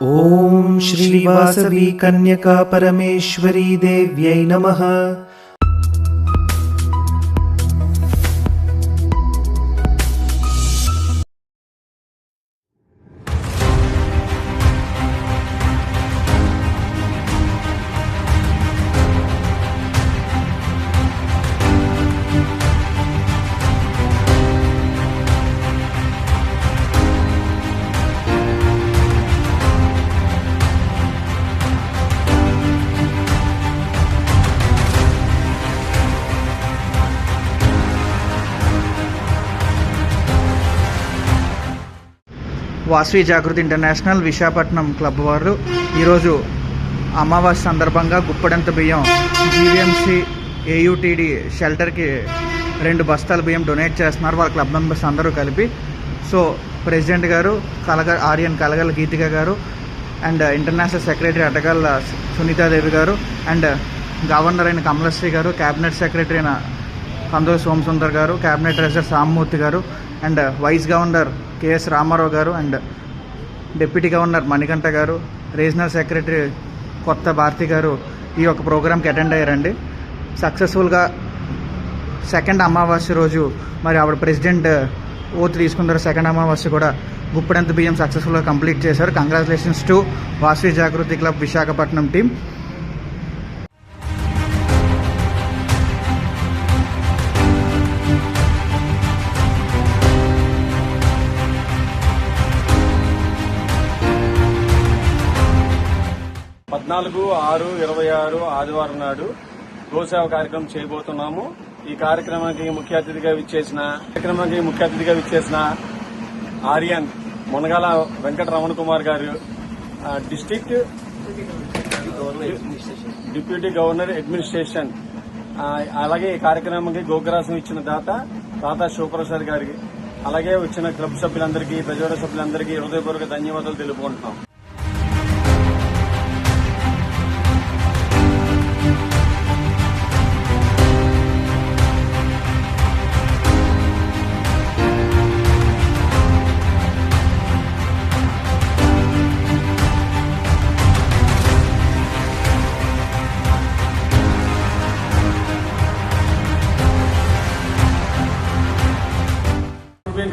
ओम श्री वासवी कन्यका परमेश्वरी देव्यै नमः। వాసవి జాగృతి international Visakhapatnam club వారు ఈరోజు అమావాస్య సందర్భంగా గుప్పడంత బియ్యం జీవీఎంసీ ఏయుటీడీ షెల్టర్కి 2 బస్తాల బియ్యం డొనేట్ చేస్తున్నారు వాళ్ళ క్లబ్ మెంబర్స్ అందరూ కలిపి. సో ప్రెసిడెంట్ గారు ఆర్యన్ కలగల గీతిక గారు అండ్ ఇంటర్నేషనల్ సెక్రటరీ అటగల్ సునీతాదేవి గారు అండ్ గవర్నర్ అయిన కమలశ్రీ గారు, క్యాబినెట్ సెక్రటరీ అయిన కందుల సోమసుందర్ గారు, క్యాబినెట్ ట్రెజరర్ సామమూర్తి గారు and vice governor KS Ramarao గారు అండ్ డిప్యూటీ గవర్నర్ మణికంఠ గారు, రీజనల్ సెక్రటరీ కొత్త భారతి గారు ఈ యొక్క ప్రోగ్రామ్కి అటెండ్ అయ్యారండి. సక్సెస్ఫుల్గా సెకండ్ అమావాస్య రోజు మరి ఆవిడ ప్రెసిడెంట్ ఓత్ తీసుకున్నారు. సెకండ్ అమావాస్య కూడా గుప్పడంత బియ్యం సక్సెస్ఫుల్గా కంప్లీట్ చేశారు. Congratulations to Vasavi Jagruthi club Visakhapatnam team. పద్నాలుగు 6/26 ఆదివారం నాడు గోసేవ కార్యక్రమం చేయబోతున్నాము. ఈ కార్యక్రమానికి ముఖ్య అతిథిగా విచ్చేసిన ఆర్యన్ మునగాల వెంకట రమణ కుమార్ గారు, డిస్టిక్ట్ డిప్యూటీ గవర్నర్ అడ్మినిస్ట్రేషన్, అలాగే ఈ కార్యక్రమానికి గోగ్రాసం ఇచ్చిన దాత శివప్రసాద్ గారికి, అలాగే వచ్చిన క్లబ్ సభ్యులందరికీ, ప్రజోడ సభ్యులందరికీ హృదయపూర్వక ధన్యవాదాలు తెలుపుకుంటున్నాం.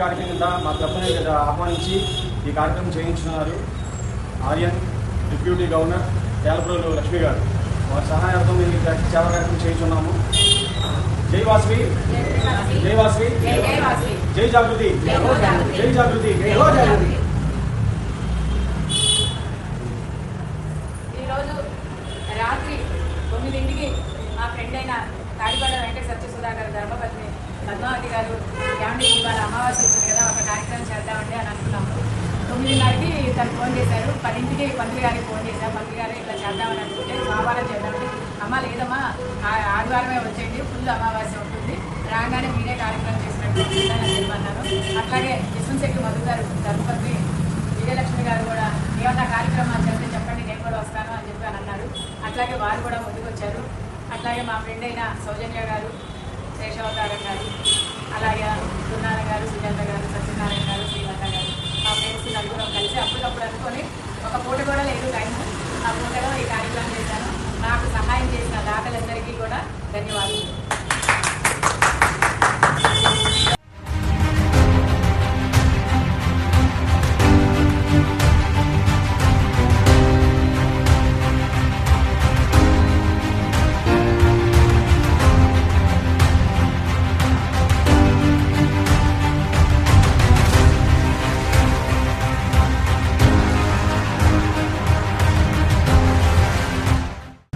కార్యక్రమం కింద మా క్లబ్ని ఆహ్వానించి ఈ కార్యక్రమం చేయించున్నారు ఆర్యన్ డిప్యూటీ గవర్నర్ తేలప్రోలు లక్ష్మి గారు. వారి సహాయార్థం మేము ఈ సేవా కార్యక్రమం చేయించున్నాము. జై వాసవి, జై వాసవి, జై జాగృతి, జై జాగృతి. ఈరోజు రాత్రి 9ంటికి మా ఫ్రెండ్ అయిన తాడిపాడ వెంకట సత్యసుధాకర్ ధర్మపత్ని పద్మావతి గారు ఏమంటే ఇవాళ అమావాస్య వచ్చింది కదా, ఒక కార్యక్రమం చేద్దామండి అని అనుకున్నాము. 9:30కి తను ఫోన్ చేశారు. 10ంటికి పంతులు గారికి ఫోన్ చేశారు. పంతులు గారు ఇట్లా చేద్దామని అనుకుంటే సోమవారం చేద్దామంటే, అమ్మ లేదమ్మా ఆదివారమే వచ్చేయండి, ఫుల్ అమావాస్య ఉంటుంది, రాగానే మీరే కార్యక్రమం చేసినట్టు అని చెప్పన్నారు. అట్లాగే విశ్వంశెట్టి మధు గారు ధర్మపత్ని విజయలక్ష్మి గారు కూడా ఏమన్నా కార్యక్రమాలు చేస్తే చెప్పండి, నేను కూడా వస్తాను అని చెప్పి అని అన్నారు. అట్లాగే వారు కూడా ముందుకు వచ్చారు. అట్లాగే మా ఫ్రెండ్ అయిన సౌజన్య గారు, శేషావతారం గారు, అలాగే గురునారాయణ గారు, సుజాత గారు, సత్యనారాయణ గారు, శ్రీలత గారు, మా ఫ్రెండ్స్ నలుగురం కలిసి అప్పటికప్పుడు అనుకొని ఒక పూట కూడా లేదు టైము, ఆ పూటలో ఈ కార్యక్రమం చేశాను. నాకు సహాయం చేసిన దాతలందరికీ కూడా ధన్యవాదాలు.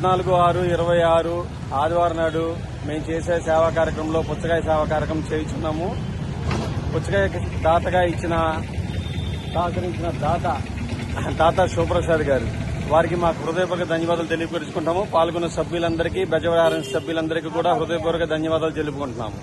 పద్నాలుగు 6/26 ఆదివారం నాడు మేము చేసే సేవా కార్యక్రమంలో పుచ్చకాయ సేవా కార్యక్రమం చేయించున్నాము. పుచ్చకాయ దాతగా సహకరించిన దాత శివప్రసాద్ గారు, వారికి మాకు హృదయపూర్వక ధన్యవాదాలు తెలియపరుచుకుంటాము. పాల్గొన్న సభ్యులందరికీ, బెజవాడ సభ్యులందరికీ కూడా హృదయపూర్వక ధన్యవాదాలు తెలుపుకుంటున్నాము.